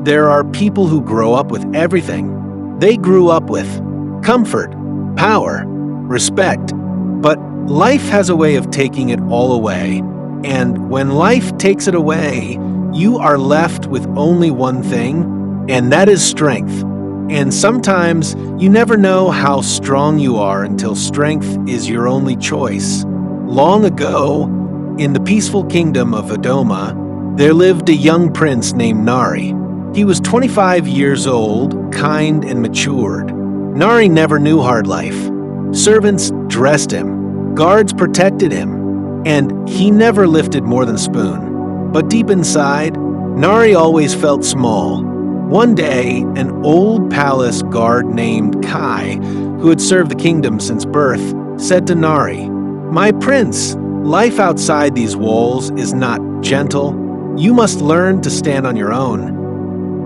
there are people who grow up with everything. They grew up with comfort, power, respect, but life has a way of taking it all away. And when life takes it away, you are left with only one thing, and that is strength. And sometimes you never know how strong you are until strength is your only choice. Long ago, in the peaceful kingdom of Adoma, there lived a young prince named Nari. He was 25 years old, kind and matured. Nari never knew hard life. Servants dressed him, guards protected him, and he never lifted more than a spoon. But deep inside, Nari always felt small. One day, an old palace guard named Kai, who had served the kingdom since birth, said to Nari, "My prince, life outside these walls is not gentle. You must learn to stand on your own."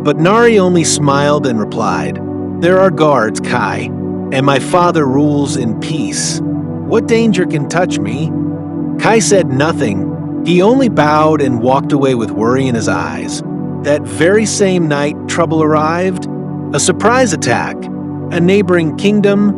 But Nari only smiled and replied, "There are guards, Kai, and my father rules in peace. What danger can touch me?" Kai said nothing. He only bowed and walked away with worry in his eyes. That very same night, trouble arrived. A surprise attack. A neighboring kingdom,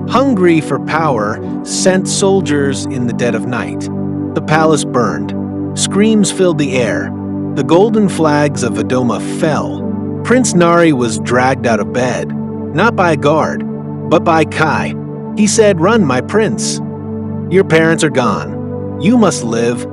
hungry for power, sent soldiers in the dead of night. The palace burned. Screams filled the air. The golden flags of Adoma fell. Prince Nari was dragged out of bed, not by a guard, but by Kai. He said, "Run, my prince. Your parents are gone. You must live."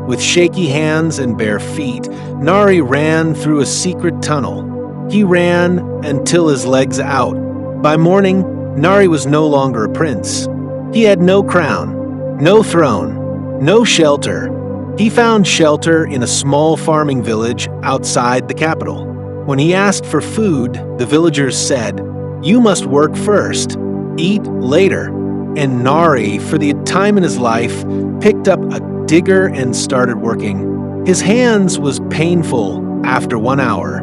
With shaky hands and bare feet, Nari ran through a secret tunnel. He ran until his legs out. By morning, Nari was no longer a prince. He had no crown, no throne, no shelter. He found shelter in a small farming village outside the capital. When he asked for food, the villagers said, "You must work first, eat later." And Nari, for the time in his life, picked up a digger and started working. His hands was painful after 1 hour,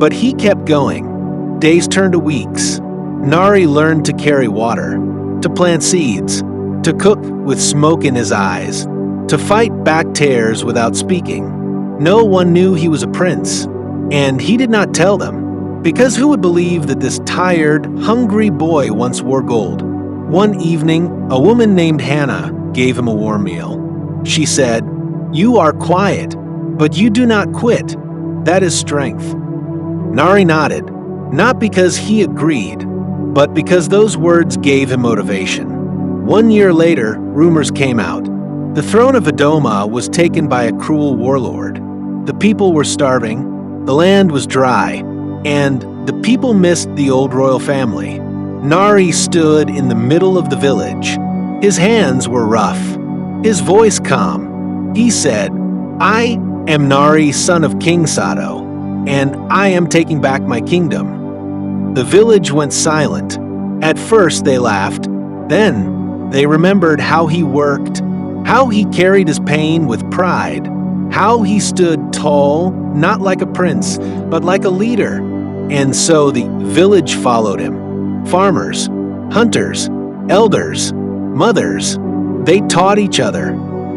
but he kept going. Days turned to weeks. Nari learned to carry water, to plant seeds, to cook with smoke in his eyes, to fight back tears without speaking. No one knew he was a prince, and he did not tell them, because who would believe that this tired, hungry boy once wore gold? One evening, a woman named Hannah gave him a warm meal. She said, "You are quiet, but you do not quit. That is strength." Nari nodded, not because he agreed, but because those words gave him motivation. 1 year later, rumors came out. The throne of Adoma was taken by a cruel warlord. The people were starving, the land was dry, and the people missed the old royal family. Nari stood in the middle of the village. His hands were rough, his voice calm. He said, "I am Nari, son of King Sado, and I am taking back my kingdom." The village went silent. At first they laughed, then they remembered how he worked, how he carried his pain with pride, how he stood tall, not like a prince, but like a leader. And so the village followed him. Farmers, hunters, elders, mothers. They taught each other.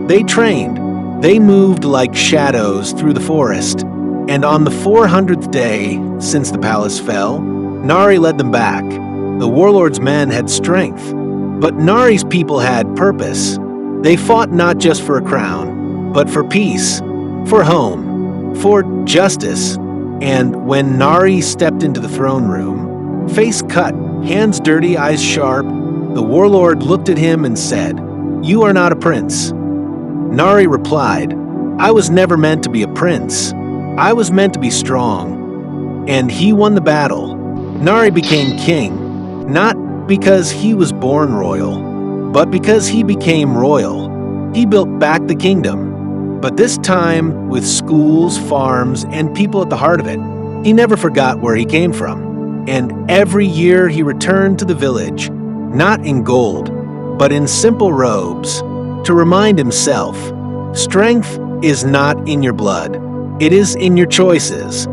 They trained. They moved like shadows through the forest. And on the 400th day since the palace fell, Nari led them back. The warlord's men had strength, but Nari's people had purpose. They fought not just for a crown, but for peace, for home, for justice. And when Nari stepped into the throne room, face cut, hands dirty, eyes sharp, the warlord looked at him and said, "You are not a prince." Nari replied, "I was never meant to be a prince. I was meant to be strong." And he won the battle. Nari became king, not because he was born royal, but because he became royal. He built back the kingdom, but this time with schools, farms, and people at the heart of it. He never forgot where he came from. And every year he returned to the village, not in gold, but in simple robes, to remind himself, strength is not in your blood. It is in your choices.